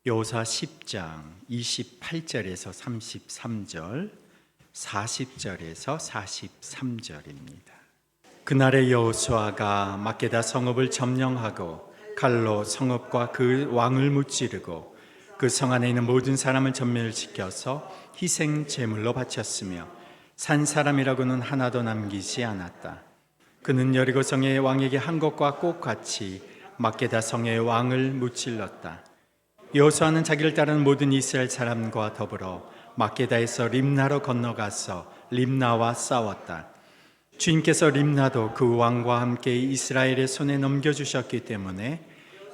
여호수아 10장 28절에서 33절, 40절에서 43절입니다. 그날에 여호수아가 막게다 성읍을 점령하고 칼로 성읍과 그 왕을 무찌르고 그 성 안에 있는 모든 사람을 전멸시켜서 희생 제물로 바쳤으며 산 사람이라고는 하나도 남기지 않았다. 그는 여리고 성의 왕에게 한 것과 똑같이 막게다 성의 왕을 무찔렀다. 여호수아는 자기를 따르는 모든 이스라엘 사람과 더불어 막게다에서 림나로 건너가서 림나와 싸웠다. 주님께서 림나도 그 왕과 함께 이스라엘의 손에 넘겨주셨기 때문에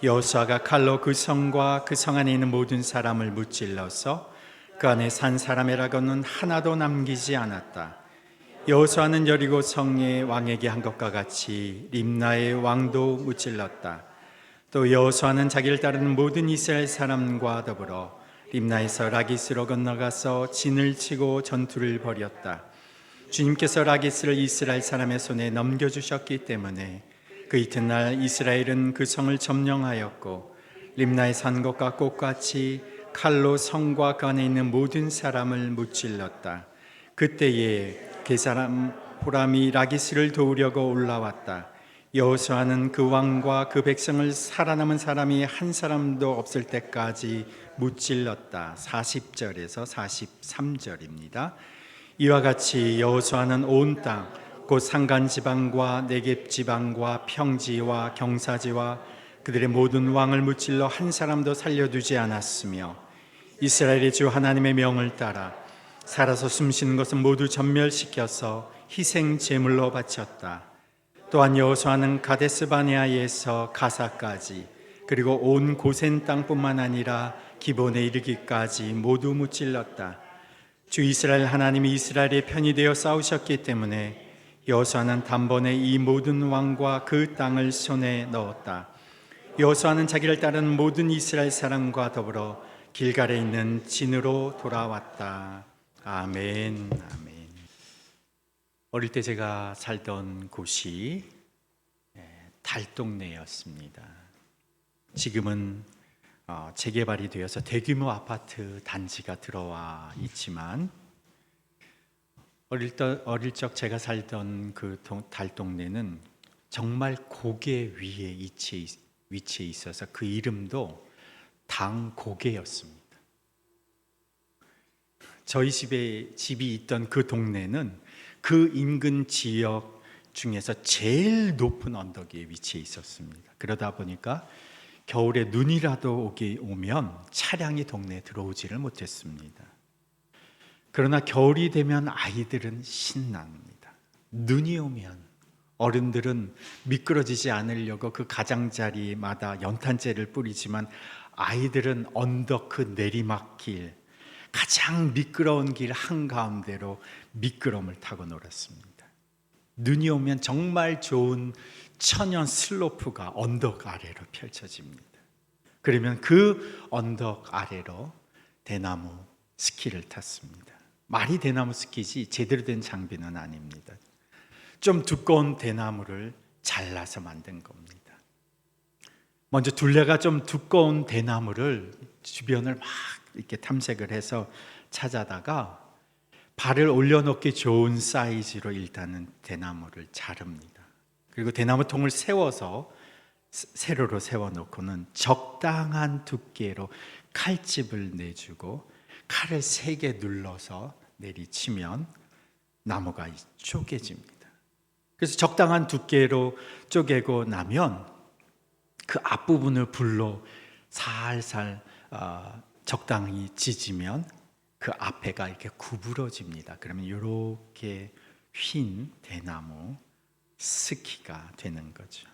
여호수아가 칼로 그 성과 그 성 안에 있는 모든 사람을 무찔러서 그 안에 산 사람이라고는 하나도 남기지 않았다. 여호수아는 여리고 성의 왕에게 한 것과 같이 림나의 왕도 무찔렀다. 또 여호수아는 자기를 따르는 모든 이스라엘 사람과 더불어 림나에서 라기스로 건너가서 진을 치고 전투를 벌였다. 주님께서 라기스를 이스라엘 사람의 손에 넘겨주셨기 때문에 그 이튿날 이스라엘은 그 성을 점령하였고 림나에 산 것과 똑같이 칼로 성과 그 안에 있는 모든 사람을 무찔렀다. 그때에 게사람 호람이 라기스를 도우려고 올라왔다. 여호수아는 그 왕과 그 백성을 살아남은 사람이 한 사람도 없을 때까지 무찔렀다. 40절에서 43절입니다. 이와 같이 여호수아는 온 땅, 곧 산간 지방과 네겝 지방과 평지와 경사지와 그들의 모든 왕을 무찔러 한 사람도 살려두지 않았으며 이스라엘의 주 하나님의 명을 따라 살아서 숨쉬는 것은 모두 전멸시켜서 희생 제물로 바쳤다. 또한 여호수아는 가데스 바네아에서 가사까지 그리고 온 고센 땅뿐만 아니라 기본에 이르기까지 모두 무찔렀다. 주 이스라엘 하나님이 이스라엘의 편이 되어 싸우셨기 때문에 여호수아는 단번에 이 모든 왕과 그 땅을 손에 넣었다. 여호수아는 자기를 따르는 모든 이스라엘 사람과 더불어 길갈에 있는 진으로 돌아왔다. 아멘. 아멘. 어릴 때 제가 살던 곳이 달동네였습니다. 지금은 재개발이 되어서 대규모 아파트 단지가 들어와 있지만 어릴 적 제가 살던 그 달동네는 정말 고개 위에 위치해 있어서 그 이름도 당고개였습니다. 저희 집이 있던 그 동네는 그 인근 지역 중에서 제일 높은 언덕에 위치해 있었습니다. 그러다 보니까 겨울에 눈이라도 오면 차량이 동네에 들어오지를 못했습니다. 그러나 겨울이 되면 아이들은 신납니다. 눈이 오면 어른들은 미끄러지지 않으려고 그 가장자리마다 연탄재를 뿌리지만 아이들은 언덕 그 내리막길, 가장 미끄러운 길 한가운데로 미끄럼을 타고 놀았습니다. 눈이 오면 정말 좋은 천연 슬로프가 언덕 아래로 펼쳐집니다. 그러면 그 언덕 아래로 대나무 스키를 탔습니다. 말이 대나무 스키지 제대로 된 장비는 아닙니다. 좀 두꺼운 대나무를 잘라서 만든 겁니다. 먼저 둘레가 좀 두꺼운 대나무를 주변을 막 이렇게 탐색을 해서 찾아다가 발을 올려놓기 좋은 사이즈로 일단은 대나무를 자릅니다. 그리고 대나무 통을 세워서 세로로 세워놓고는 적당한 두께로 칼집을 내주고 칼을 세게 눌러서 내리치면 나무가 쪼개집니다. 그래서 적당한 두께로 쪼개고 나면 그 앞부분을 불로 살살 적당히 지지면 그 앞에가 이렇게 구부러집니다. 그러면 이렇게 휜 대나무 스키가 되는 거죠.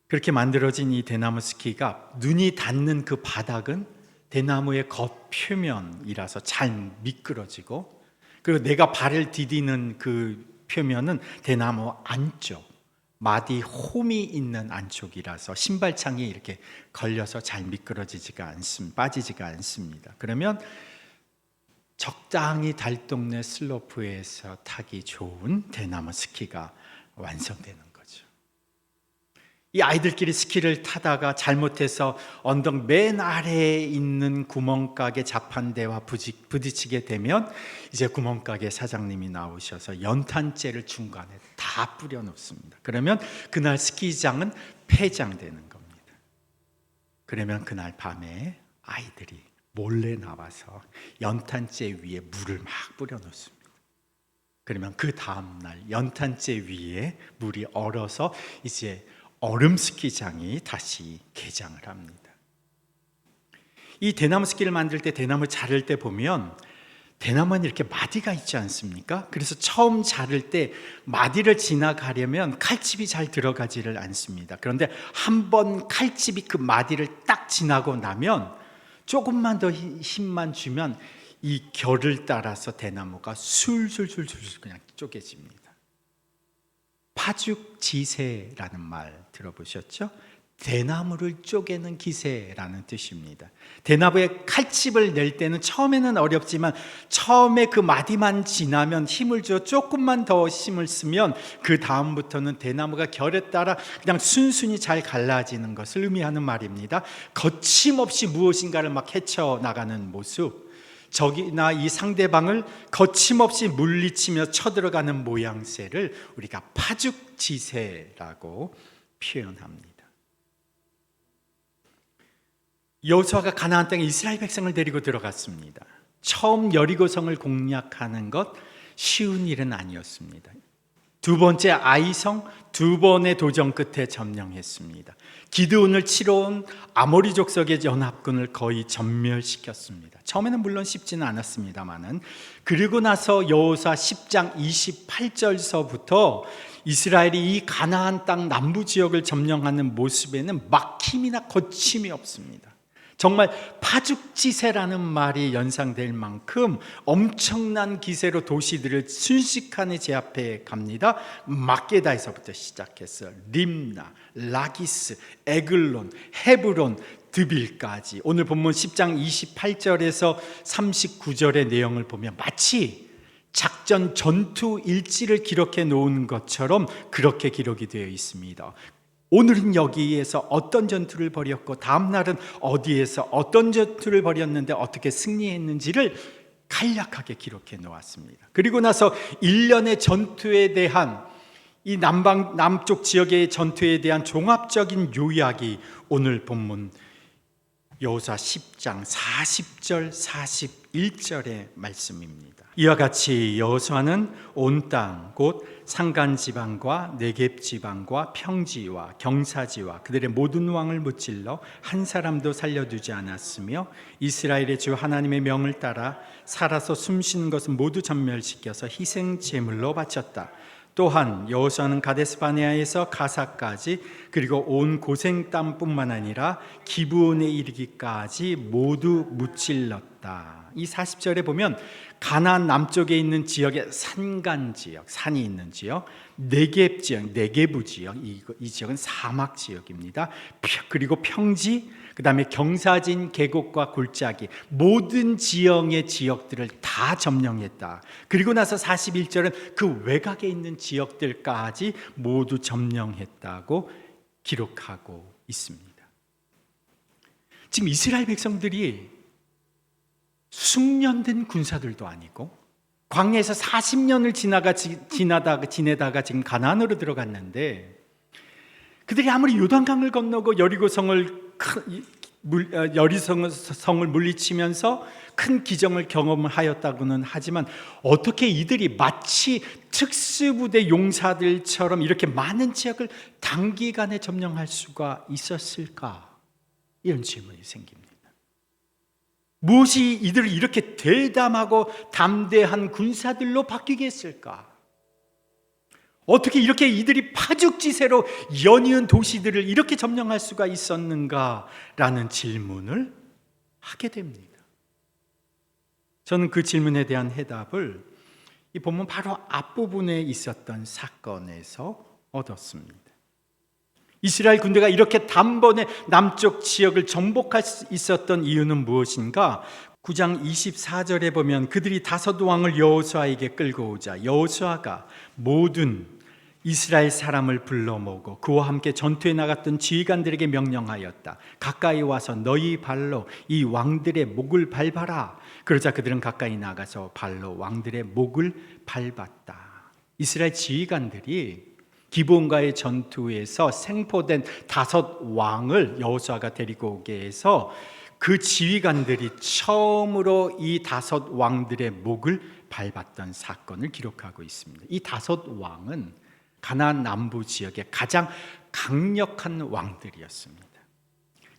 그렇게 만들어진 이 대나무 스키가 눈이 닿는 그 바닥은 대나무의 겉표면이라서 잘 미끄러지고, 그리고 내가 발을 디디는 그 표면은 대나무 안쪽, 마디 홈이 있는 안쪽이라서 신발창이 이렇게 걸려서 잘 빠지지가 않습니다. 그러면 적당히 달동네 슬로프에서 타기 좋은 대나무 스키가 완성되는 거죠. 이 아이들끼리 스키를 타다가 잘못해서 언덕 맨 아래에 있는 구멍가게 자판대와 부딪히게 되면 이제 구멍가게 사장님이 나오셔서 연탄재를 중간에 다 뿌려 놓습니다. 그러면 그날 스키장은 폐장되는 겁니다. 그러면 그날 밤에 아이들이 몰래 나와서 연탄재 위에 물을 막 뿌려 놓습니다. 그러면 그 다음날 연탄재 위에 물이 얼어서 이제 얼음 스키장이 다시 개장을 합니다. 이 대나무 스키를 만들 때, 대나무 자를 때 보면 대나무는 이렇게 마디가 있지 않습니까? 그래서 처음 자를 때 마디를 지나가려면 칼집이 잘 들어가지를 않습니다. 그런데 한번 칼집이 그 마디를 딱 지나고 나면 조금만 더 힘만 주면 이 결을 따라서 대나무가 술술술술 그냥 쪼개집니다. 파죽지세라는 말 들어보셨죠? 대나무를 쪼개는 기세라는 뜻입니다. 대나무에 칼집을 낼 때는 처음에는 어렵지만 처음에 그 마디만 지나면 힘을 줘 조금만 더 힘을 쓰면 그 다음부터는 대나무가 결에 따라 그냥 순순히 잘 갈라지는 것을 의미하는 말입니다. 거침없이 무엇인가를 막 헤쳐나가는 모습, 적이나 이 상대방을 거침없이 물리치며 쳐들어가는 모양새를 우리가 파죽지세라고 표현합니다. 여호수아가 가나안 땅에 이스라엘 백성을 데리고 들어갔습니다. 처음 여리고성을 공략하는 것 쉬운 일은 아니었습니다. 두 번째 아이성, 두 번의 도전 끝에 점령했습니다. 기드온을 치러 온 아모리 족속의 연합군을 거의 전멸시켰습니다. 처음에는 물론 쉽지는 않았습니다만은, 그리고 나서 여호수아 10장 28절서부터 이스라엘이 이 가나안 땅 남부 지역을 점령하는 모습에는 막힘이나 거침이 없습니다. 정말 파죽지세라는 말이 연상될 만큼 엄청난 기세로 도시들을 순식간에 제압해 갑니다. 막게다에서부터 시작해서 림나, 라기스, 에글론, 헤브론, 드빌까지 오늘 본문 10장 28절에서 39절의 내용을 보면 마치 작전 전투 일지를 기록해 놓은 것처럼 그렇게 기록이 되어 있습니다. 오늘은 여기에서 어떤 전투를 벌였고 다음 날은 어디에서 어떤 전투를 벌였는데 어떻게 승리했는지를 간략하게 기록해 놓았습니다. 그리고 나서 1년의 전투에 대한 이 남쪽 지역의 전투에 대한 종합적인 요약이 오늘 본문 여호수아 10장 40절 41절의 말씀입니다. 이와 같이 여호수아는 온 땅 곧 산간지방과 네겝지방과 평지와 경사지와 그들의 모든 왕을 무찔러 한 사람도 살려두지 않았으며 이스라엘의 주 하나님의 명을 따라 살아서 숨쉬는 것은 모두 전멸시켜서 희생 제물로 바쳤다. 또한 여호수아는 가데스바네아에서 가사까지 그리고 온 고생 땅뿐만 아니라 기브온에 이르기까지 모두 무찔렀다. 이 40절에 보면 가나안 남쪽에 있는 지역의 산간 지역, 산이 있는 지역, 네겝 지역, 네게부 지역, 이 지역은 사막 지역입니다. 그리고 평지, 그 다음에 경사진, 계곡과 골짜기, 모든 지형의 지역들을 다 점령했다. 그리고 나서 41절은 그 외곽에 있는 지역들까지 모두 점령했다고 기록하고 있습니다. 지금 이스라엘 백성들이 숙련된 군사들도 아니고 광야에서 40년을 지내다가 지금 가나안으로 들어갔는데, 그들이 아무리 요단강을 건너고 여리고성을 물리치면서 큰 기적을 경험하였다고는 하지만 어떻게 이들이 마치 특수부대 용사들처럼 이렇게 많은 지역을 단기간에 점령할 수가 있었을까? 이런 질문이 생깁니다. 무엇이 이들을 이렇게 대담하고 담대한 군사들로 바뀌게 했을까? 어떻게 이렇게 이들이 파죽지세로 연이은 도시들을 이렇게 점령할 수가 있었는가라는 질문을 하게 됩니다. 저는 그 질문에 대한 해답을 이 본문 바로 앞부분에 있었던 사건에서 얻었습니다. 이스라엘 군대가 이렇게 단번에 남쪽 지역을 정복할 수 있었던 이유는 무엇인가? 9장 24절에 보면 그들이 다섯 왕을 여호수아에게 끌고 오자 여호수아가 모든 이스라엘 사람을 불러 모으고 그와 함께 전투에 나갔던 지휘관들에게 명령하였다. 가까이 와서 너희 발로 이 왕들의 목을 밟아라. 그러자 그들은 가까이 나가서 발로 왕들의 목을 밟았다. 이스라엘 지휘관들이 기브온과의 전투에서 생포된 5 왕을 여호수아가 데리고 오게 해서 그 지휘관들이 처음으로 이 5 왕들의 목을 밟았던 사건을 기록하고 있습니다. 이 5 왕은 가나안 남부 지역의 가장 강력한 왕들이었습니다.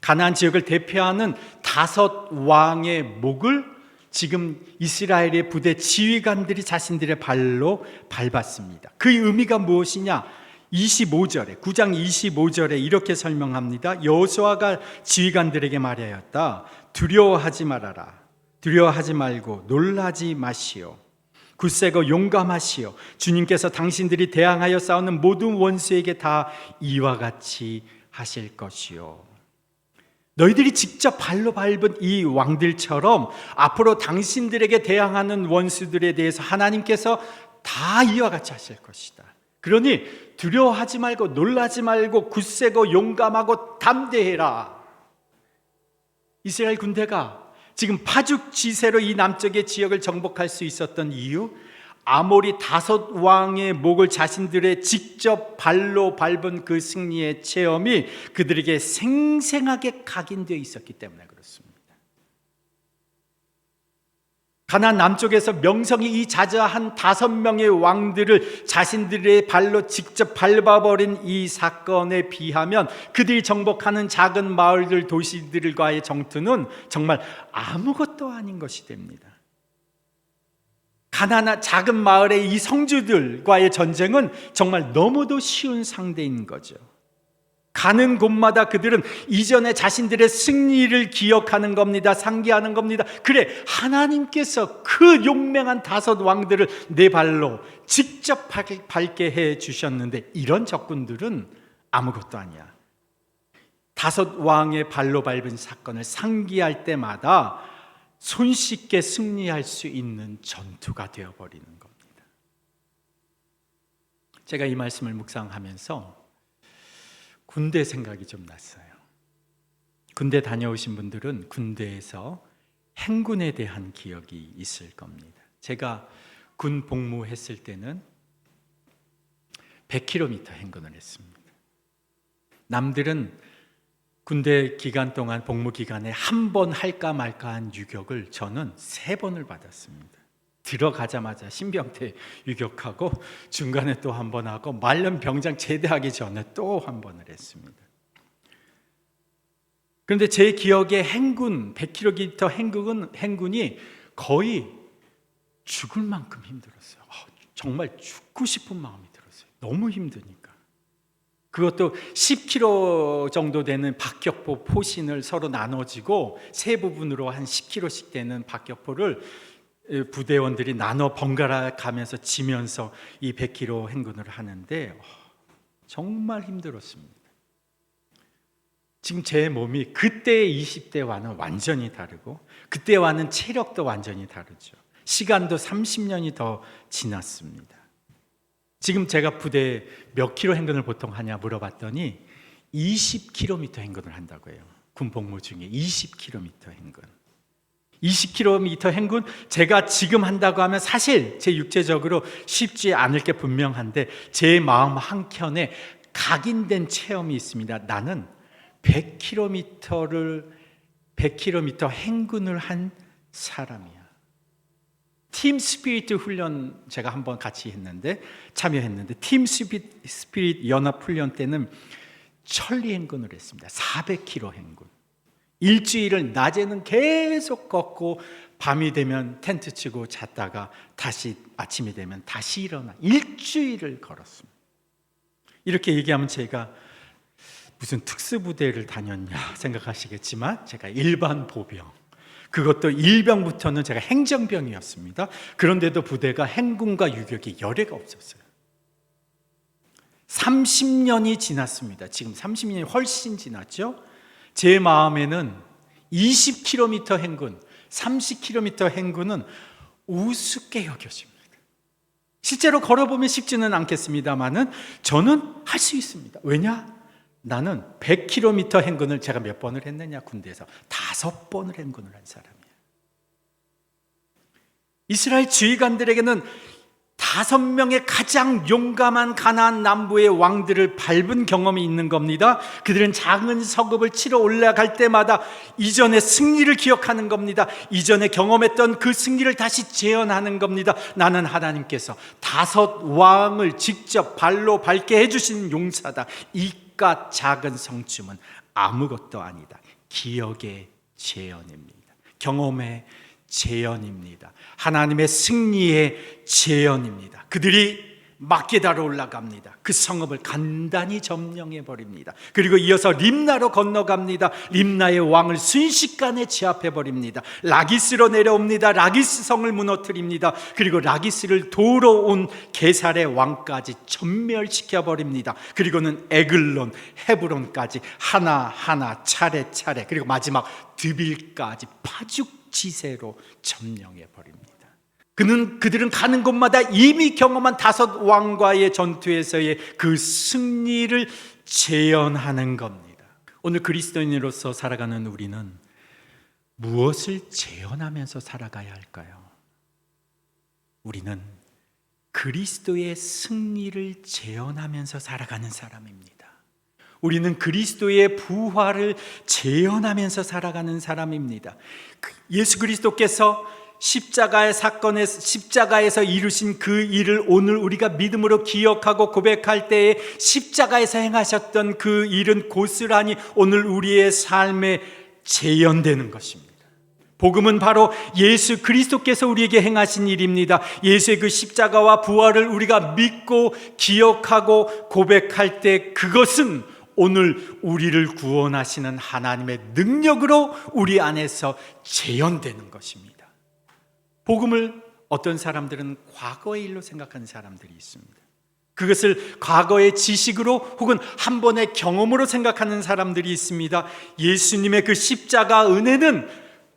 가나안 지역을 대표하는 5 왕의 목을 지금 이스라엘의 부대 지휘관들이 자신들의 발로 밟았습니다. 그 의미가 무엇이냐? 25절에 9장 25절에 이렇게 설명합니다. 여호수아가 지휘관들에게 말하였다. 두려워하지 말아라. 두려워하지 말고 놀라지 마시오. 굳세고 용감하시오. 주님께서 당신들이 대항하여 싸우는 모든 원수에게 다 이와 같이 하실 것이요. 너희들이 직접 발로 밟은 이 왕들처럼 앞으로 당신들에게 대항하는 원수들에 대해서 하나님께서 다 이와 같이 하실 것이다. 그러니 두려워하지 말고 놀라지 말고 굳세고 용감하고 담대해라. 이스라엘 군대가 지금 파죽지세로 이 남쪽의 지역을 정복할 수 있었던 이유, 아모리 5 왕의 목을 자신들의 직접 발로 밟은 그 승리의 체험이 그들에게 생생하게 각인되어 있었기 때문에 그렇습니다. 가나안 남쪽에서 명성이 자자한 5명의 왕들을 자신들의 발로 직접 밟아버린 이 사건에 비하면 그들이 정복하는 작은 마을들, 도시들과의 전투는 정말 아무것도 아닌 것이 됩니다. 가나안 작은 마을의 이 성주들과의 전쟁은 정말 너무도 쉬운 상대인 거죠. 가는 곳마다 그들은 이전에 자신들의 승리를 기억하는 겁니다. 상기하는 겁니다. 그래, 하나님께서 그 용맹한 5 왕들을 내 발로 직접 밟게 해 주셨는데 이런 적군들은 아무것도 아니야. 5 왕의 발로 밟은 사건을 상기할 때마다 손쉽게 승리할 수 있는 전투가 되어버리는 겁니다. 제가 이 말씀을 묵상하면서 군대 생각이 좀 났어요. 군대 다녀오신 분들은 군대에서 행군에 대한 기억이 있을 겁니다. 제가 군 복무했을 때는 100km 행군을 했습니다. 남들은 군대 기간 동안 복무 기간에 한 번 할까 말까 한 유격을 저는 3번을 받았습니다. 들어가자마자 신병태 유격하고 중간에 또 한 번 하고 말년 병장 제대하기 전에 또 한 번을 했습니다. 그런데 제 기억에 행군 100km 행군이 거의 죽을 만큼 힘들었어요. 정말 죽고 싶은 마음이 들었어요. 너무 힘드니까. 그것도 10km 정도 되는 박격포 포신을 서로 나눠지고 세 부분으로 한 10km씩 되는 박격포를 부대원들이 나눠 번갈아 가면서 지면서 이 100km 행군을 하는데 정말 힘들었습니다. 지금 제 몸이 그때의 20대와는 완전히 다르고 그때와는 체력도 완전히 다르죠. 시간도 30년이 더 지났습니다. 지금 제가 부대에 몇 킬로 행군을 보통 하냐 물어봤더니 20km 행군을 한다고 해요. 군 복무 중에 20km 행군. 20km 행군 제가 지금 한다고 하면 사실 제 육체적으로 쉽지 않을 게 분명한데 제 마음 한켠에 각인된 체험이 있습니다. 나는 100km 행군을 한 사람이야. 팀 스피릿 훈련 제가 한번 같이 참여했는데 팀 스피릿 연합 훈련 때는 천리 행군을 했습니다. 400km 행군. 일주일을 낮에는 계속 걷고 밤이 되면 텐트 치고 잤다가 다시 아침이 되면 다시 일어나 일주일을 걸었습니다. 이렇게 얘기하면 제가 무슨 특수부대를 다녔냐 생각하시겠지만 제가 일반 보병, 그것도 일병부터는 제가 행정병이었습니다. 그런데도 부대가 행군과 유격이 열애가 없었어요. 30년이 지났습니다. 지금 30년이 훨씬 지났죠. 제 마음에는 20km 행군, 30km 행군은 우습게 여겨집니다. 실제로 걸어보면 쉽지는 않겠습니다만은 저는 할 수 있습니다. 왜냐? 나는 100km 행군을 제가 몇 번을 했느냐? 군대에서 5번을 행군을 한 사람이에요. 이스라엘 지휘관들에게는 5명의 가장 용감한 가나안 남부의 왕들을 밟은 경험이 있는 겁니다. 그들은 작은 서급을 치러 올라갈 때마다 이전의 승리를 기억하는 겁니다. 이전에 경험했던 그 승리를 다시 재현하는 겁니다. 나는 하나님께서 5 왕을 직접 발로 밟게 해주신 용사다. 이깟 작은 성춤은 아무것도 아니다. 기억의 재현입니다. 경험의 재현입니다. 하나님의 승리의 재현입니다. 그들이 막게다로 올라갑니다. 그 성읍을 간단히 점령해 버립니다. 그리고 이어서 림나로 건너갑니다. 림나의 왕을 순식간에 제압해 버립니다. 라기스로 내려옵니다. 라기스 성을 무너뜨립니다. 그리고 라기스를 도우러 온 게살의 왕까지 전멸시켜 버립니다. 그리고는 에글론, 헤브론까지 하나하나 차례차례, 그리고 마지막 드빌까지 파죽지세로 점령해 버립니다. 그들은 가는 곳마다 이미 경험한 5 왕과의 전투에서의 그 승리를 재현하는 겁니다. 오늘 그리스도인으로서 살아가는 우리는 무엇을 재현하면서 살아가야 할까요? 우리는 그리스도의 승리를 재현하면서 살아가는 사람입니다. 우리는 그리스도의 부활을 재현하면서 살아가는 사람입니다. 예수 그리스도께서 십자가에서 이루신 그 일을 오늘 우리가 믿음으로 기억하고 고백할 때에 십자가에서 행하셨던 그 일은 고스란히 오늘 우리의 삶에 재현되는 것입니다. 복음은 바로 예수 그리스도께서 우리에게 행하신 일입니다. 예수의 그 십자가와 부활을 우리가 믿고 기억하고 고백할 때 그것은 오늘 우리를 구원하시는 하나님의 능력으로 우리 안에서 재현되는 것입니다. 복음을 어떤 사람들은 과거의 일로 생각하는 사람들이 있습니다. 그것을 과거의 지식으로 혹은 한 번의 경험으로 생각하는 사람들이 있습니다. 예수님의 그 십자가 은혜는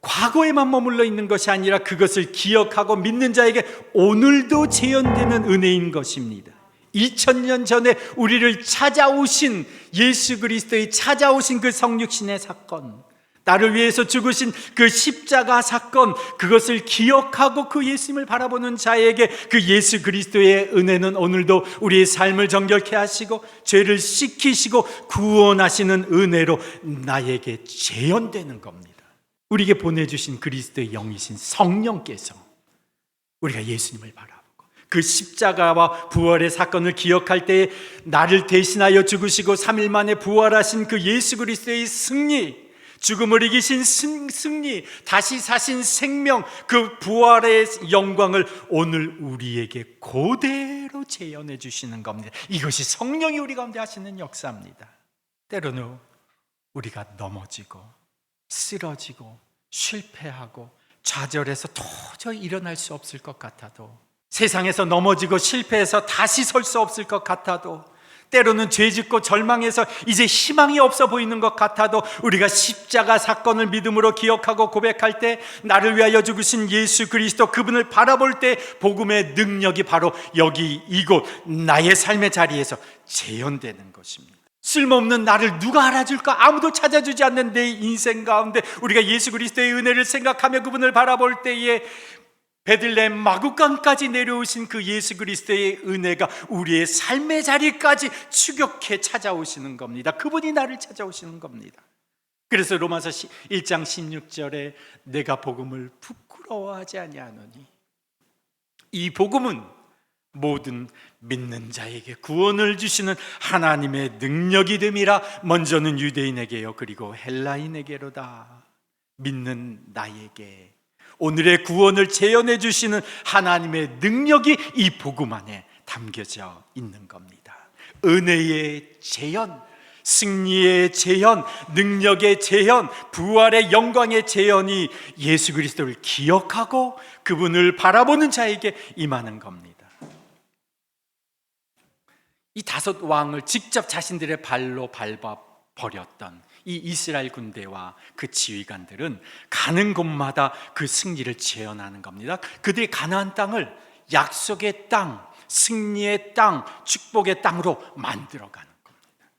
과거에만 머물러 있는 것이 아니라 그것을 기억하고 믿는 자에게 오늘도 재현되는 은혜인 것입니다. 2000년 전에 우리를 찾아오신 예수 그리스도의 찾아오신 그 성육신의 사건, 나를 위해서 죽으신 그 십자가 사건, 그것을 기억하고 그 예수님을 바라보는 자에게 그 예수 그리스도의 은혜는 오늘도 우리의 삶을 정결케 하시고 죄를 씻기시고 구원하시는 은혜로 나에게 재현되는 겁니다. 우리에게 보내주신 그리스도의 영이신 성령께서 우리가 예수님을 바라보고 그 십자가와 부활의 사건을 기억할 때에 나를 대신하여 죽으시고 3일 만에 부활하신 그 예수 그리스도의 승리, 죽음을 이기신 승리, 다시 사신 생명, 그 부활의 영광을 오늘 우리에게 그대로 재현해 주시는 겁니다. 이것이 성령이 우리 가운데 하시는 역사입니다. 때로는 우리가 넘어지고 쓰러지고 실패하고 좌절해서 도저히 일어날 수 없을 것 같아도, 세상에서 넘어지고 실패해서 다시 설 수 없을 것 같아도, 때로는 죄짓고 절망해서 이제 희망이 없어 보이는 것 같아도 우리가 십자가 사건을 믿음으로 기억하고 고백할 때 나를 위하여 죽으신 예수 그리스도, 그분을 바라볼 때 복음의 능력이 바로 여기 이곳 나의 삶의 자리에서 재현되는 것입니다. 쓸모없는 나를 누가 알아줄까? 아무도 찾아주지 않는 내 인생 가운데 우리가 예수 그리스도의 은혜를 생각하며 그분을 바라볼 때에 베들레헴 마구간까지 내려오신 그 예수 그리스도의 은혜가 우리의 삶의 자리까지 추격해 찾아오시는 겁니다. 그분이 나를 찾아오시는 겁니다. 그래서 로마서 1장 16절에 내가 복음을 부끄러워하지 아니하노니, 이 복음은 모든 믿는 자에게 구원을 주시는 하나님의 능력이 됨이라. 먼저는 유대인에게요 그리고 헬라인에게로다. 믿는 나에게 오늘의 구원을 재현해 주시는 하나님의 능력이 이 복음 안에 담겨져 있는 겁니다. 은혜의 재현, 승리의 재현, 능력의 재현, 부활의 영광의 재현이 예수 그리스도를 기억하고 그분을 바라보는 자에게 임하는 겁니다. 이 5 왕을 직접 자신들의 발로 밟아 버렸던 이 이스라엘 군대와 그 지휘관들은 가는 곳마다 그 승리를 재현하는 겁니다. 그들이 가나안 땅을 약속의 땅, 승리의 땅, 축복의 땅으로 만들어가는 겁니다.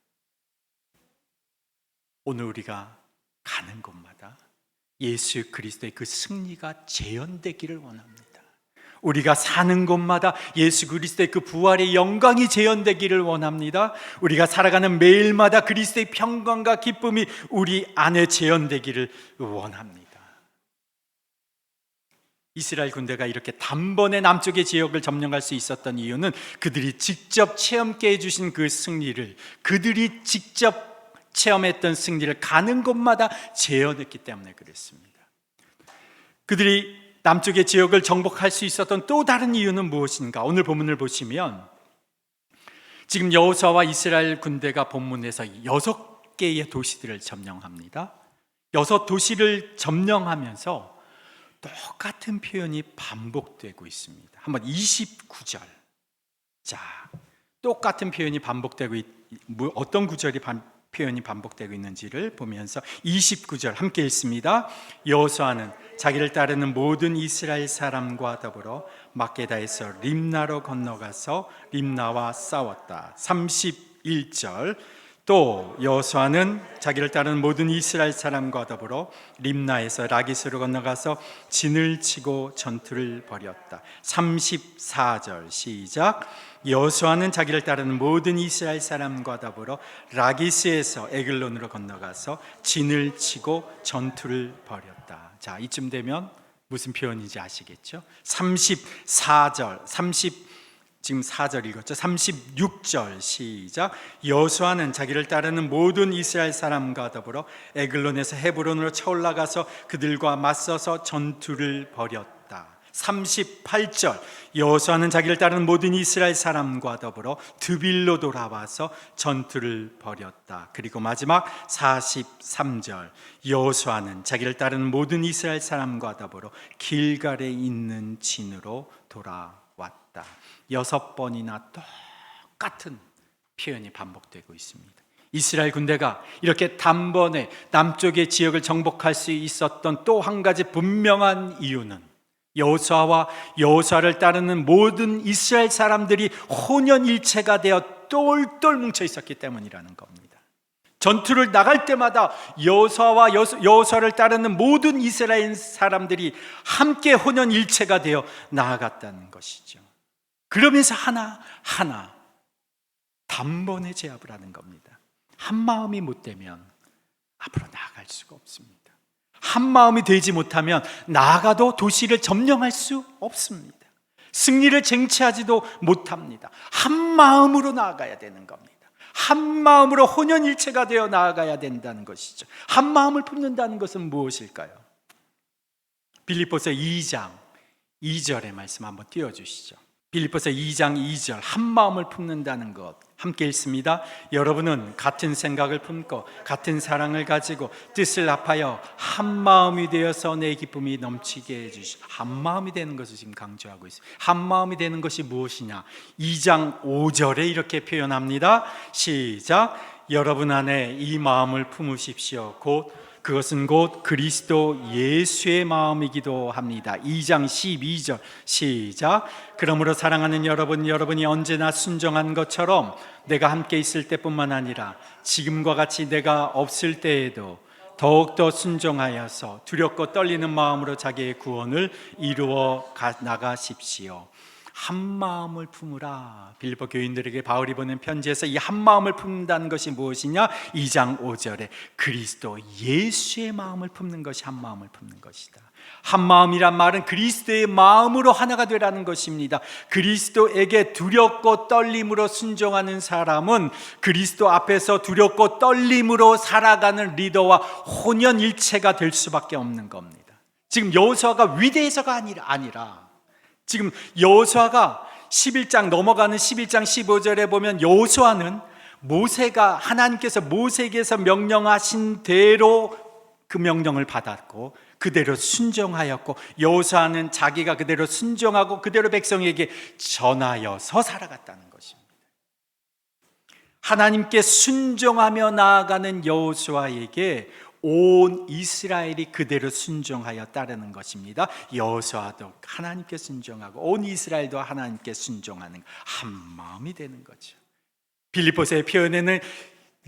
오늘 우리가 가는 곳마다 예수 그리스도의 그 승리가 재현되기를 원합니다. 우리가 사는 곳마다 예수 그리스도의 그 부활의 영광이 재현되기를 원합니다. 우리가 살아가는 매일마다 그리스도의 평강과 기쁨이 우리 안에 재현되기를 원합니다. 이스라엘 군대가 이렇게 단번에 남쪽의 지역을 점령할 수 있었던 이유는 그들이 직접 체험케 해주신 그 승리를, 그들이 직접 체험했던 승리를 가는 곳마다 재현했기 때문에 그랬습니다. 그들이 남쪽의 지역을 정복할 수 있었던 또 다른 이유는 무엇인가? 오늘 본문을 보시면 지금 여호수아와 이스라엘 군대가 본문에서 6개의 도시들을 점령합니다. 6도시를 점령하면서 똑같은 표현이 반복되고 있습니다. 한번 29절. 자, 똑같은 표현이 반복되고 어떤 표현이 반복되고 있는지를 보면서 29절 함께 읽습니다. 여호수아는 자기를 따르는 모든 이스라엘 사람과 더불어 막게다에서 림나로 건너가서 림나와 싸웠다. 31절. 또 여호수아는 자기를 따르는 모든 이스라엘 사람과 더불어 림나에서 라기스로 건너가서 진을 치고 전투를 벌였다. 34절 시작. 여호수아는 자기를 따르는 모든 이스라엘 사람과 더불어 라기스에서 에글론으로 건너가서 진을 치고 전투를 벌였다. 자, 이쯤 되면 무슨 표현인지 아시겠죠? 34절, 지금 4절 읽었죠? 36절 시작. 여호수아는 자기를 따르는 모든 이스라엘 사람과 더불어 에글론에서 헤브론으로 쳐올라가서 그들과 맞서서 전투를 벌였다. 38절. 여호수아는 자기를 따르는 모든 이스라엘 사람과 더불어 드빌로 돌아와서 전투를 벌였다. 그리고 마지막 43절. 여호수아는 자기를 따르는 모든 이스라엘 사람과 더불어 길갈에 있는 진으로 돌아왔다. 6번이나 똑같은 표현이 반복되고 있습니다. 이스라엘 군대가 이렇게 단번에 남쪽의 지역을 정복할 수 있었던 또 한 가지 분명한 이유는 여호수아와 여호수아를 따르는 모든 이스라엘 사람들이 혼연일체가 되어 똘똘 뭉쳐 있었기 때문이라는 겁니다. 전투를 나갈 때마다 여호수아와 여호수아를 따르는 모든 이스라엘 사람들이 함께 혼연일체가 되어 나아갔다는 것이죠. 그러면서 하나하나 단번에 제압을 하는 겁니다. 한 마음이 못 되면 앞으로 나아갈 수가 없습니다. 한 마음이 되지 못하면 나아가도 도시를 점령할 수 없습니다. 승리를 쟁취하지도 못합니다. 한 마음으로 나아가야 되는 겁니다. 한 마음으로 혼연일체가 되어 나아가야 된다는 것이죠. 한 마음을 품는다는 것은 무엇일까요? 빌립보서 2장 2절의 말씀 한번 띄워주시죠. 빌립보서 2장 2절 한 마음을 품는다는 것 함께 읽습니다. 여러분은 같은 생각을 품고 같은 사랑을 가지고 뜻을 합하여 한 마음이 되어서 내 기쁨이 넘치게 해주시오. 한 마음이 되는 것을 지금 강조하고 있어요. 한 마음이 되는 것이 무엇이냐? 2장 5절에 이렇게 표현합니다. 시작. 여러분 안에 이 마음을 품으십시오. 그것은 곧 그리스도 예수의 마음이기도 합니다. 2장 12절 시작. 그러므로 사랑하는 여러분이 언제나 순종한 것처럼 내가 함께 있을 때뿐만 아니라 지금과 같이 내가 없을 때에도 더욱더 순종하여서 두렵고 떨리는 마음으로 자기의 구원을 이루어 나가십시오. 한 마음을 품으라. 빌립보 교인들에게 바울이 보낸 편지에서 이 한 마음을 품는다는 것이 무엇이냐? 2장 5절에 그리스도 예수의 마음을 품는 것이 한 마음을 품는 것이다. 한 마음이란 말은 그리스도의 마음으로 하나가 되라는 것입니다. 그리스도에게 두렵고 떨림으로 순종하는 사람은 그리스도 앞에서 두렵고 떨림으로 살아가는 리더와 혼연일체가 될 수밖에 없는 겁니다. 지금 여호수아가 위대해서가 아니라 지금 여호수아가 11장 넘어가는 11장 15절에 보면 여호수아는 하나님께서 모세에게서 명령하신 대로 그 명령을 받았고 그대로 순종하였고 여호수아는 자기가 그대로 순종하고 그대로 백성에게 전하여서 살아갔다는 것입니다. 하나님께 순종하며 나아가는 여호수아에게 온 이스라엘이 그대로 순종하여 따르는 것입니다. 여호수아도 하나님께 순종하고 온 이스라엘도 하나님께 순종하는 한 마음이 되는 거죠. 빌립보서의 표현에는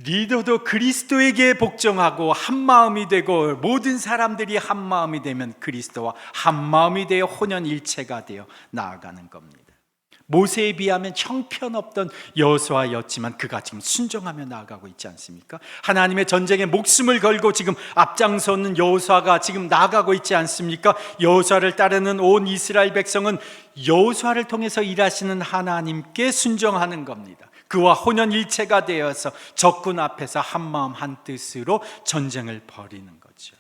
리더도 그리스도에게 복종하고 한 마음이 되고 모든 사람들이 한 마음이 되면 그리스도와 한 마음이 되어 혼연일체가 되어 나아가는 겁니다. 모세에 비하면 형편없던 여호수아였지만 그가 지금 순종하며 나아가고 있지 않습니까? 하나님의 전쟁에 목숨을 걸고 지금 앞장서는 여호수아가 지금 나아가고 있지 않습니까? 여호수아를 따르는 온 이스라엘 백성은 여호수아를 통해서 일하시는 하나님께 순종하는 겁니다. 그와 혼연일체가 되어서 적군 앞에서 한마음 한뜻으로 전쟁을 벌이는 거죠.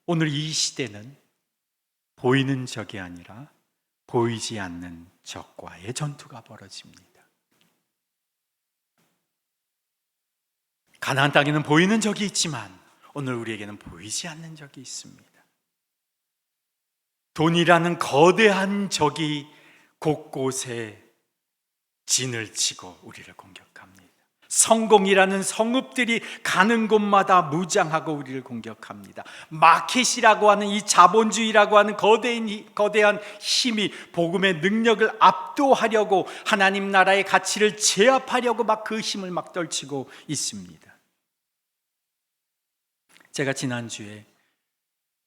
오늘 이 시대는 보이는 적이 아니라 보이지 않는 적과의 전투가 벌어집니다. 가나안 땅에는 보이는 적이 있지만 오늘 우리에게는 보이지 않는 적이 있습니다. 돈이라는 거대한 적이 곳곳에 진을 치고 우리를 공격합니다. 성공이라는 성읍들이 가는 곳마다 무장하고 우리를 공격합니다. 마켓이라고 하는 이 자본주의라고 하는 거대한 힘이 복음의 능력을 압도하려고 하나님 나라의 가치를 제압하려고 막 그 힘을 막 떨치고 있습니다. 제가 지난주에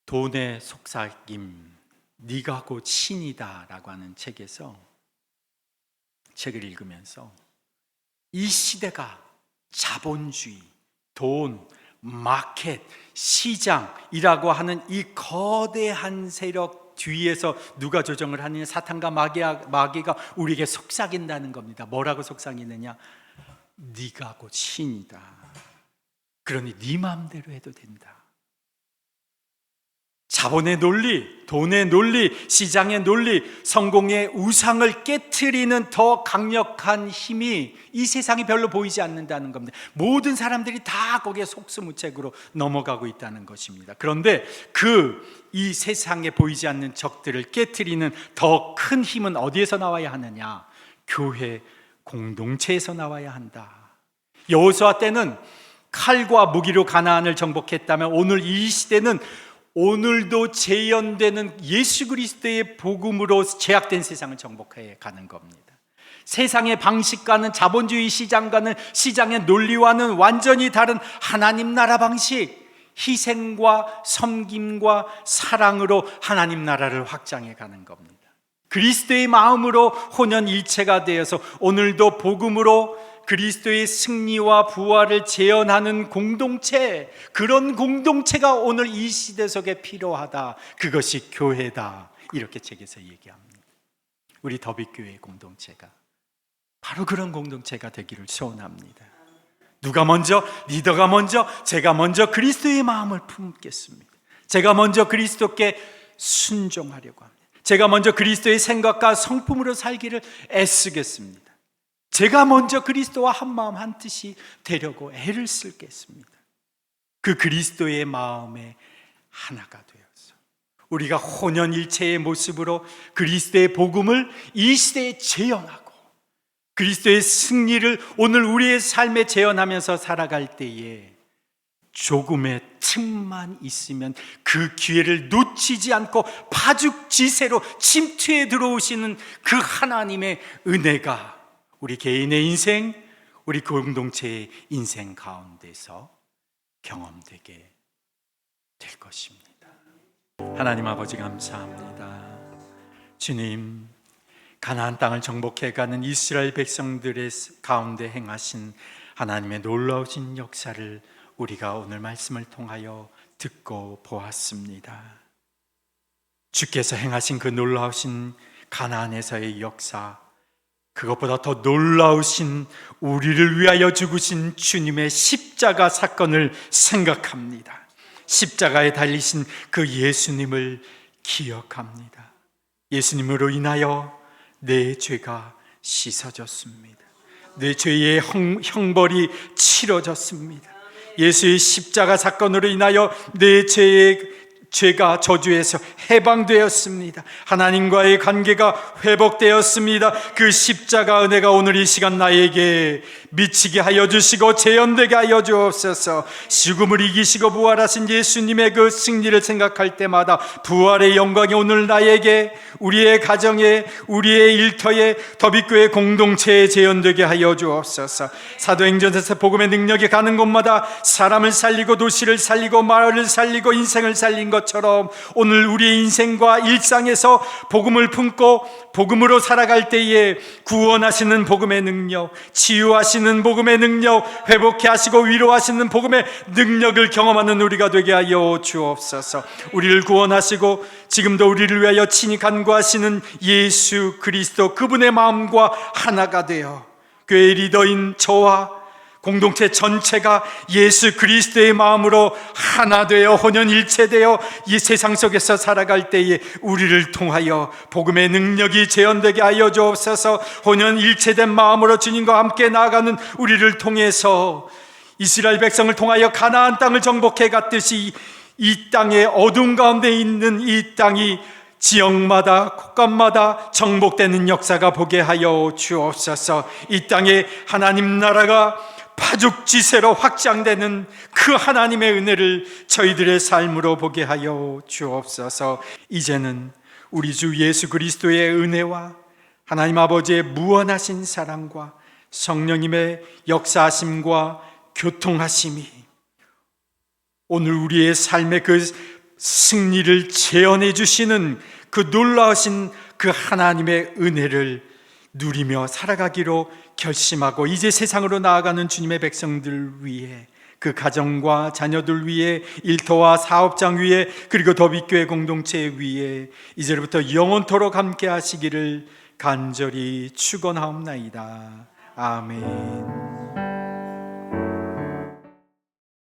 돈의 속삭임, 네가 곧 신이다 라고 하는 책을 읽으면서 이 시대가 자본주의, 돈, 마켓, 시장이라고 하는 이 거대한 세력 뒤에서 누가 조정을 하느냐? 사탄과 마귀가 우리에게 속삭인다는 겁니다. 뭐라고 속삭이느냐? 네가 곧 신이다. 그러니 네 마음대로 해도 된다. 자본의 논리, 돈의 논리, 시장의 논리, 성공의 우상을 깨트리는 더 강력한 힘이 이 세상이 별로 보이지 않는다는 겁니다. 모든 사람들이 다 거기에 속수무책으로 넘어가고 있다는 것입니다. 그런데 이 세상에 보이지 않는 적들을 깨트리는 더 큰 힘은 어디에서 나와야 하느냐? 교회 공동체에서 나와야 한다. 여호수아 때는 칼과 무기로 가나안을 정복했다면 오늘 이 시대는 오늘도 재현되는 예수 그리스도의 복음으로 제약된 세상을 정복해 가는 겁니다. 세상의 방식과는, 자본주의 시장과는, 시장의 논리와는 완전히 다른 하나님 나라 방식, 희생과 섬김과 사랑으로 하나님 나라를 확장해 가는 겁니다. 그리스도의 마음으로 혼연일체가 되어서 오늘도 복음으로 그리스도의 승리와 부활을 재현하는 공동체, 그런 공동체가 오늘 이 시대 속에 필요하다. 그것이 교회다. 이렇게 책에서 얘기합니다. 우리 더비교회 공동체가 바로 그런 공동체가 되기를 소원합니다. 누가 먼저? 리더가 먼저, 제가 먼저 그리스도의 마음을 품겠습니다. 제가 먼저 그리스도께 순종하려고 합니다. 제가 먼저 그리스도의 생각과 성품으로 살기를 애쓰겠습니다. 제가 먼저 그리스도와 한마음 한뜻이 되려고 애를 쓰겠습니다. 그 그리스도의 마음에 하나가 되어서 우리가 혼연일체의 모습으로 그리스도의 복음을 이 시대에 재현하고 그리스도의 승리를 오늘 우리의 삶에 재현하면서 살아갈 때에 조금의 틈만 있으면 그 기회를 놓치지 않고 파죽지세로 침투해 들어오시는 그 하나님의 은혜가 우리 개인의 인생, 우리 공동체의 인생 가운데서 경험되게 될 것입니다. 하나님 아버지 감사합니다. 주님, 가나안 땅을 정복해가는 이스라엘 백성들의 가운데 행하신 하나님의 놀라우신 역사를 우리가 오늘 말씀을 통하여 듣고 보았습니다. 주께서 행하신 그 놀라우신 가나안에서의 역사, 그것보다 더 놀라우신 우리를 위하여 죽으신 주님의 십자가 사건을 생각합니다. 십자가에 달리신 그 예수님을 기억합니다. 예수님으로 인하여 내 죄가 씻어졌습니다. 내 죄의 형벌이 치러졌습니다. 예수의 십자가 사건으로 인하여 내 죄의 죄가 저주에서 해방되었습니다. 하나님과의 관계가 회복되었습니다. 그 십자가 은혜가 오늘 이 시간 나에게 미치게 하여 주시고 재현되게 하여 주옵소서. 죽음을 이기시고 부활하신 예수님의 그 승리를 생각할 때마다 부활의 영광이 오늘 나에게, 우리의 가정에, 우리의 일터에, 더비교회 공동체에 재현되게 하여 주옵소서. 사도행전에서 복음의 능력이 가는 곳마다 사람을 살리고 도시를 살리고 마을을 살리고 인생을 살린 것처럼 오늘 우리의 인생과 일상에서 복음을 품고 복음으로 살아갈 때에 구원하시는 복음의 능력, 치유하시는 복음의 능력, 회복케 하시고 위로하시는 복음의 능력을 경험하는 우리가 되게 하여 주옵소서. 우리를 구원하시고 지금도 우리를 위하여 친히 간구하시는 예수 그리스도, 그분의 마음과 하나가 되어 교회 리더인 저와 공동체 전체가 예수 그리스도의 마음으로 하나 되어 혼연일체되어 이 세상 속에서 살아갈 때에 우리를 통하여 복음의 능력이 재현되게 하여 주옵소서. 혼연일체된 마음으로 주님과 함께 나아가는 우리를 통해서 이스라엘 백성을 통하여 가나안 땅을 정복해 갔듯이 이 땅의 어둠 가운데 있는 이 땅이 지역마다 곳간마다 정복되는 역사가 보게 하여 주옵소서. 이 땅에 하나님 나라가 파죽지세로 확장되는 그 하나님의 은혜를 저희들의 삶으로 보게 하여 주옵소서. 이제는 우리 주 예수 그리스도의 은혜와 하나님 아버지의 무한하신 사랑과 성령님의 역사하심과 교통하심이 오늘 우리의 삶의 그 승리를 재현해 주시는 그 놀라우신 그 하나님의 은혜를 누리며 살아가기로 결심하고 이제 세상으로 나아가는 주님의 백성들 위해, 그 가정과 자녀들 위해, 일터와 사업장 위해, 그리고 더비교회 공동체 위해 이제부터 영원토록 함께 하시기를 간절히 축원하옵나이다. 아멘.